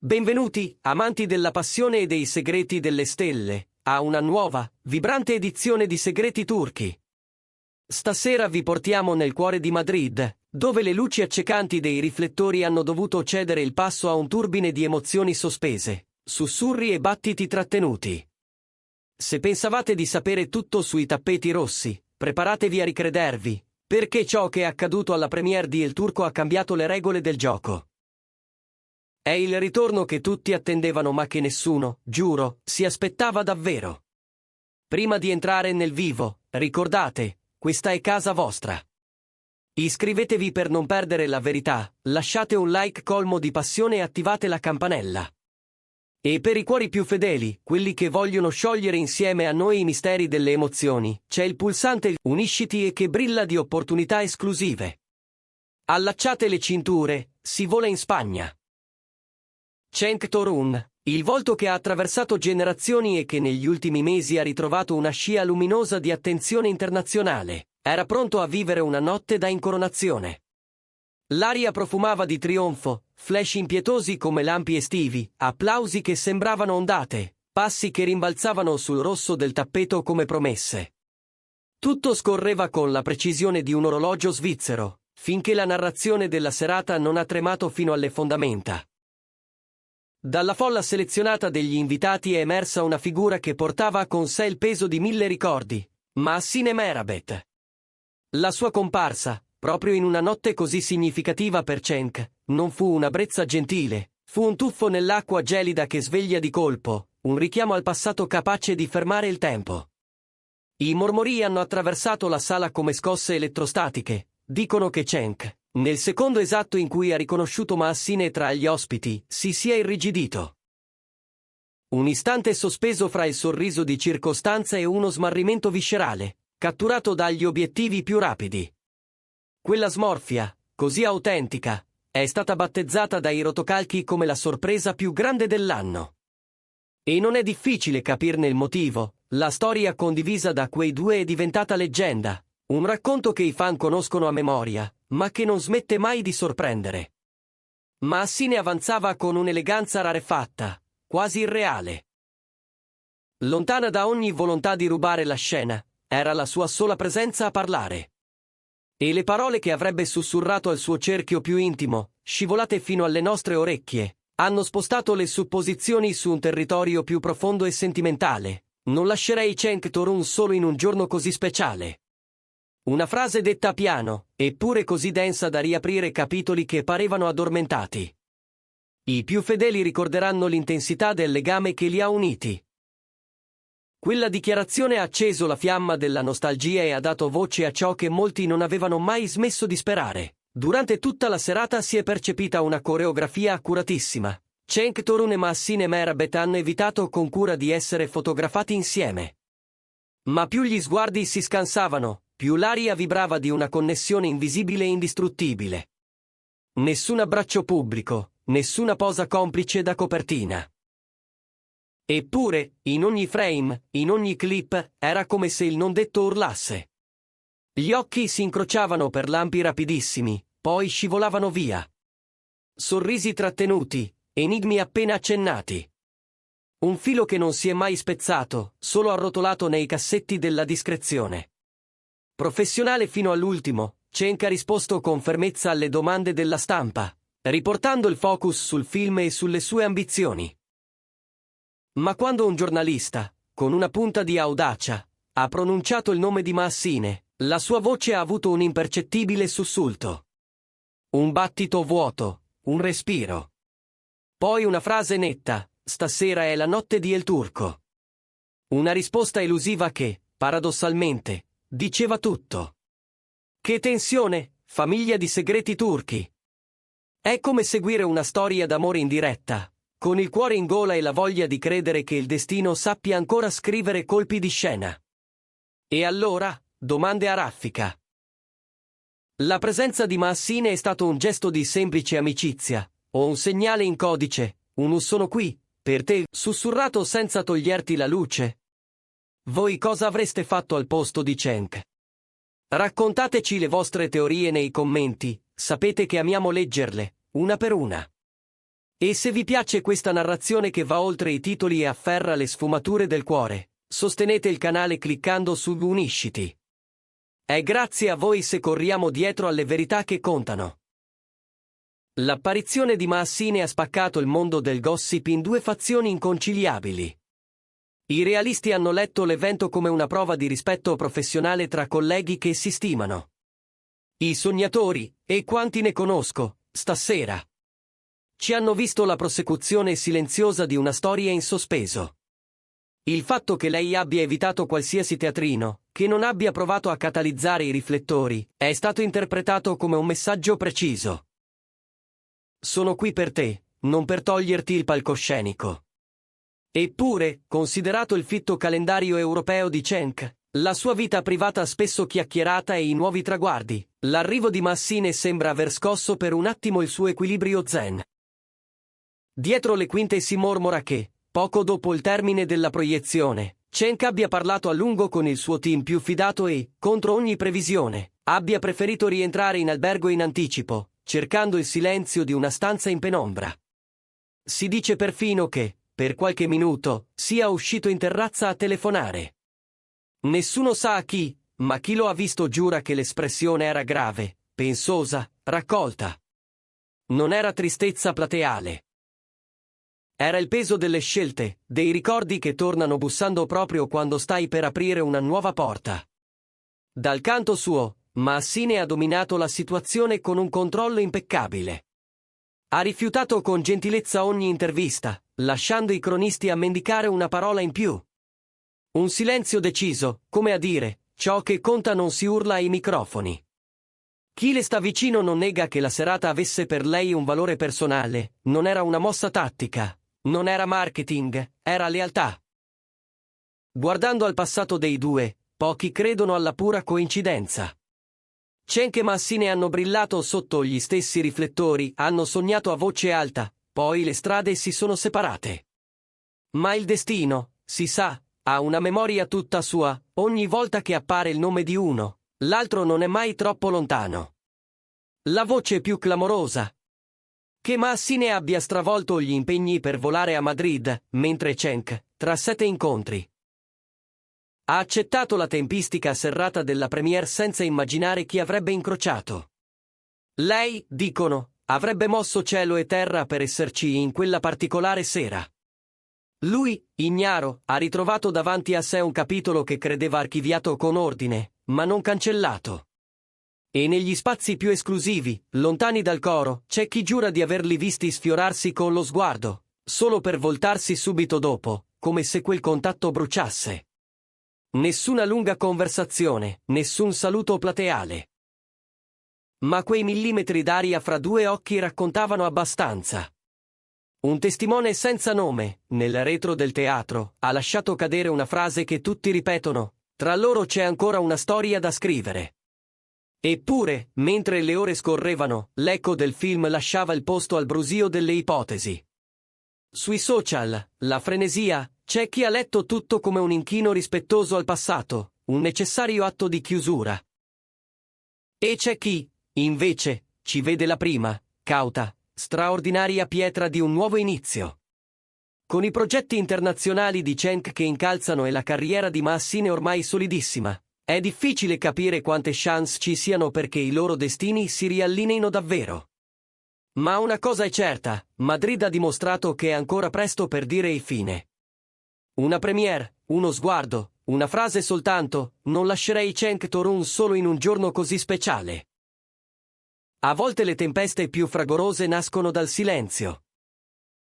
Benvenuti, amanti della passione e dei segreti delle stelle, a una nuova, vibrante edizione di Segreti Turchi. Stasera vi portiamo nel cuore di Madrid, dove le luci accecanti dei riflettori hanno dovuto cedere il passo a un turbine di emozioni sospese, sussurri e battiti trattenuti. Se pensavate di sapere tutto sui tappeti rossi, preparatevi a ricredervi, perché ciò che è accaduto alla premiere di El Turco ha cambiato le regole del gioco. È il ritorno che tutti attendevano ma che nessuno, giuro, si aspettava davvero. Prima di entrare nel vivo, ricordate, questa è casa vostra. Iscrivetevi per non perdere la verità, lasciate un like colmo di passione e attivate la campanella. E per i cuori più fedeli, quelli che vogliono sciogliere insieme a noi i misteri delle emozioni, c'è il pulsante Unisciti e che brilla di opportunità esclusive. Allacciate le cinture, si vola in Spagna. Cenk Torun, il volto che ha attraversato generazioni e che negli ultimi mesi ha ritrovato una scia luminosa di attenzione internazionale, era pronto a vivere una notte da incoronazione. L'aria profumava di trionfo, flash impietosi come lampi estivi, applausi che sembravano ondate, passi che rimbalzavano sul rosso del tappeto come promesse. Tutto scorreva con la precisione di un orologio svizzero, finché la narrazione della serata non ha tremato fino alle fondamenta. Dalla folla selezionata degli invitati è emersa una figura che portava con sé il peso di 1000 ricordi, Mahsine Merabet. La sua comparsa, proprio in una notte così significativa per Cenk, non fu una brezza gentile, fu un tuffo nell'acqua gelida che sveglia di colpo, un richiamo al passato capace di fermare il tempo. I mormori hanno attraversato la sala come scosse elettrostatiche, dicono che Cenk, nel secondo esatto in cui ha riconosciuto Mahsine tra gli ospiti, si sia irrigidito. Un istante sospeso fra il sorriso di circostanza e uno smarrimento viscerale, catturato dagli obiettivi più rapidi. Quella smorfia, così autentica, è stata battezzata dai rotocalchi come la sorpresa più grande dell'anno. E non è difficile capirne il motivo, la storia condivisa da quei due è diventata leggenda, un racconto che i fan conoscono a memoria, ma che non smette mai di sorprendere. Mahsine avanzava con un'eleganza rarefatta, quasi irreale. Lontana da ogni volontà di rubare la scena, era la sua sola presenza a parlare. E le parole che avrebbe sussurrato al suo cerchio più intimo, scivolate fino alle nostre orecchie, hanno spostato le supposizioni su un territorio più profondo e sentimentale. Non lascerei Cenk Torun solo in un giorno così speciale. Una frase detta piano, eppure così densa da riaprire capitoli che parevano addormentati. I più fedeli ricorderanno l'intensità del legame che li ha uniti. Quella dichiarazione ha acceso la fiamma della nostalgia e ha dato voce a ciò che molti non avevano mai smesso di sperare. Durante tutta la serata si è percepita una coreografia accuratissima. Cenk Torun e Mahsine Merabet hanno evitato con cura di essere fotografati insieme. Ma più gli sguardi si scansavano, più l'aria vibrava di una connessione invisibile e indistruttibile. Nessun abbraccio pubblico, nessuna posa complice da copertina. Eppure, in ogni frame, in ogni clip, era come se il non detto urlasse. Gli occhi si incrociavano per lampi rapidissimi, poi scivolavano via. Sorrisi trattenuti, enigmi appena accennati. Un filo che non si è mai spezzato, solo arrotolato nei cassetti della discrezione. Professionale fino all'ultimo, Cenk ha risposto con fermezza alle domande della stampa, riportando il focus sul film e sulle sue ambizioni. Ma quando un giornalista, con una punta di audacia, ha pronunciato il nome di Mahsine, la sua voce ha avuto un impercettibile sussulto. Un battito vuoto, un respiro. Poi una frase netta: stasera è la notte di El Turco. Una risposta elusiva che, paradossalmente, diceva tutto. Che tensione, famiglia di segreti turchi! È come seguire una storia d'amore in diretta, con il cuore in gola e la voglia di credere che il destino sappia ancora scrivere colpi di scena. E allora, domande a raffica. La presenza di Mahsine è stato un gesto di semplice amicizia, o un segnale in codice, un sono qui, per te, sussurrato senza toglierti la luce? Voi cosa avreste fatto al posto di Cenk? Raccontateci le vostre teorie nei commenti, sapete che amiamo leggerle, una per una. E se vi piace questa narrazione che va oltre i titoli e afferra le sfumature del cuore, sostenete il canale cliccando su Unisciti. È grazie a voi se corriamo dietro alle verità che contano. L'apparizione di Maassine ha spaccato il mondo del gossip in due fazioni inconciliabili. I realisti hanno letto l'evento come una prova di rispetto professionale tra colleghi che si stimano. I sognatori, e quanti ne conosco, stasera, ci hanno visto la prosecuzione silenziosa di una storia in sospeso. Il fatto che lei abbia evitato qualsiasi teatrino, che non abbia provato a catalizzare i riflettori, è stato interpretato come un messaggio preciso. Sono qui per te, non per toglierti il palcoscenico. Eppure, considerato il fitto calendario europeo di Cenk, la sua vita privata spesso chiacchierata e i nuovi traguardi, l'arrivo di Maassine sembra aver scosso per un attimo il suo equilibrio zen. Dietro le quinte si mormora che, poco dopo il termine della proiezione, Cenk abbia parlato a lungo con il suo team più fidato e, contro ogni previsione, abbia preferito rientrare in albergo in anticipo, cercando il silenzio di una stanza in penombra. Si dice perfino che, per qualche minuto, sia uscito in terrazza a telefonare. Nessuno sa a chi, ma chi lo ha visto giura che l'espressione era grave, pensosa, raccolta. Non era tristezza plateale. Era il peso delle scelte, dei ricordi che tornano bussando proprio quando stai per aprire una nuova porta. Dal canto suo, Maassine ha dominato la situazione con un controllo impeccabile. Ha rifiutato con gentilezza ogni intervista, lasciando i cronisti a mendicare una parola in più. Un silenzio deciso, come a dire, ciò che conta non si urla ai microfoni. Chi le sta vicino non nega che la serata avesse per lei un valore personale, non era una mossa tattica, non era marketing, era lealtà. Guardando al passato dei due, pochi credono alla pura coincidenza. Cenk e Maassine hanno brillato sotto gli stessi riflettori, hanno sognato a voce alta, poi le strade si sono separate. Ma il destino, si sa, ha una memoria tutta sua, ogni volta che appare il nome di uno, l'altro non è mai troppo lontano. La voce più clamorosa. Che Maassine abbia stravolto gli impegni per volare a Madrid, mentre Cenk, tra 7 incontri, ha accettato la tempistica serrata della premiere senza immaginare chi avrebbe incrociato. Lei, dicono, avrebbe mosso cielo e terra per esserci in quella particolare sera. Lui, ignaro, ha ritrovato davanti a sé un capitolo che credeva archiviato con ordine, ma non cancellato. E negli spazi più esclusivi, lontani dal coro, c'è chi giura di averli visti sfiorarsi con lo sguardo, solo per voltarsi subito dopo, come se quel contatto bruciasse. Nessuna lunga conversazione, nessun saluto plateale. Ma quei millimetri d'aria fra due occhi raccontavano abbastanza. Un testimone senza nome, nel retro del teatro, ha lasciato cadere una frase che tutti ripetono: tra loro c'è ancora una storia da scrivere. Eppure, mentre le ore scorrevano, l'eco del film lasciava il posto al brusio delle ipotesi. Sui social, la frenesia, c'è chi ha letto tutto come un inchino rispettoso al passato, un necessario atto di chiusura. E c'è chi, invece, ci vede la prima, cauta, straordinaria pietra di un nuovo inizio. Con i progetti internazionali di Cenk che incalzano e la carriera di Maassine ormai solidissima, è difficile capire quante chance ci siano perché i loro destini si riallineino davvero. Ma una cosa è certa, Madrid ha dimostrato che è ancora presto per dire il fine. Una premiere, uno sguardo, una frase soltanto, non lascerei Cenk Torun solo in un giorno così speciale. A volte le tempeste più fragorose nascono dal silenzio.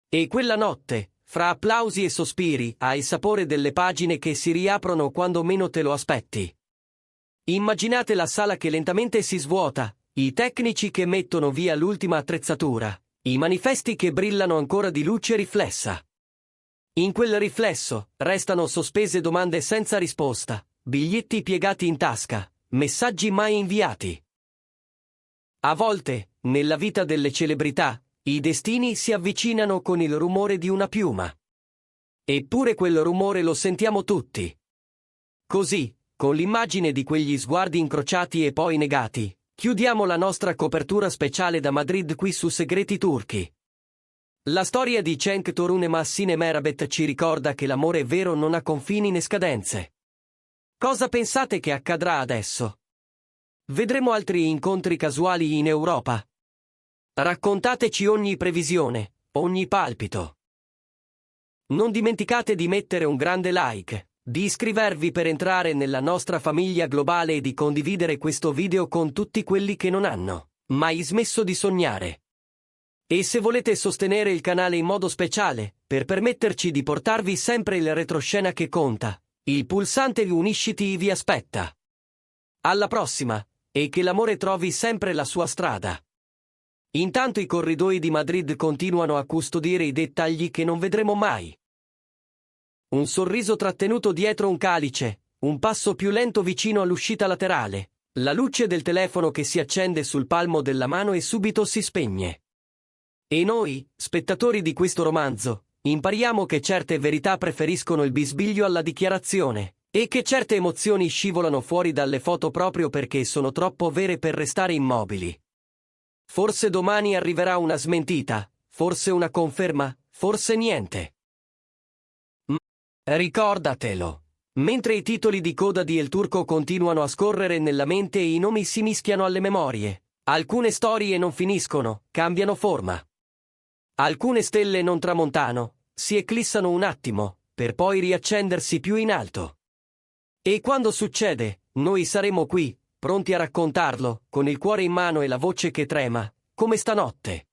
E quella notte, fra applausi e sospiri, ha il sapore delle pagine che si riaprono quando meno te lo aspetti. Immaginate la sala che lentamente si svuota, i tecnici che mettono via l'ultima attrezzatura, i manifesti che brillano ancora di luce riflessa. In quel riflesso, restano sospese domande senza risposta, biglietti piegati in tasca, messaggi mai inviati. A volte, nella vita delle celebrità, i destini si avvicinano con il rumore di una piuma. Eppure quel rumore lo sentiamo tutti. Così, con l'immagine di quegli sguardi incrociati e poi negati, chiudiamo la nostra copertura speciale da Madrid qui su Segreti Turchi. La storia di Cenk Torun e Massine Merabet ci ricorda che l'amore vero non ha confini né scadenze. Cosa pensate che accadrà adesso? Vedremo altri incontri casuali in Europa? Raccontateci ogni previsione, ogni palpito. Non dimenticate di mettere un grande like, di iscrivervi per entrare nella nostra famiglia globale e di condividere questo video con tutti quelli che non hanno mai smesso di sognare. E se volete sostenere il canale in modo speciale, per permetterci di portarvi sempre il retroscena che conta, il pulsante Unisciti vi aspetta. Alla prossima, e che l'amore trovi sempre la sua strada. Intanto i corridoi di Madrid continuano a custodire i dettagli che non vedremo mai. Un sorriso trattenuto dietro un calice, un passo più lento vicino all'uscita laterale, la luce del telefono che si accende sul palmo della mano e subito si spegne. E noi, spettatori di questo romanzo, impariamo che certe verità preferiscono il bisbiglio alla dichiarazione, e che certe emozioni scivolano fuori dalle foto proprio perché sono troppo vere per restare immobili. Forse domani arriverà una smentita, forse una conferma, forse niente. Ricordatelo. Mentre i titoli di coda di El Turco continuano a scorrere nella mente e i nomi si mischiano alle memorie, alcune storie non finiscono, cambiano forma. Alcune stelle non tramontano, si eclissano un attimo, per poi riaccendersi più in alto. E quando succede, noi saremo qui, pronti a raccontarlo, con il cuore in mano e la voce che trema, come stanotte.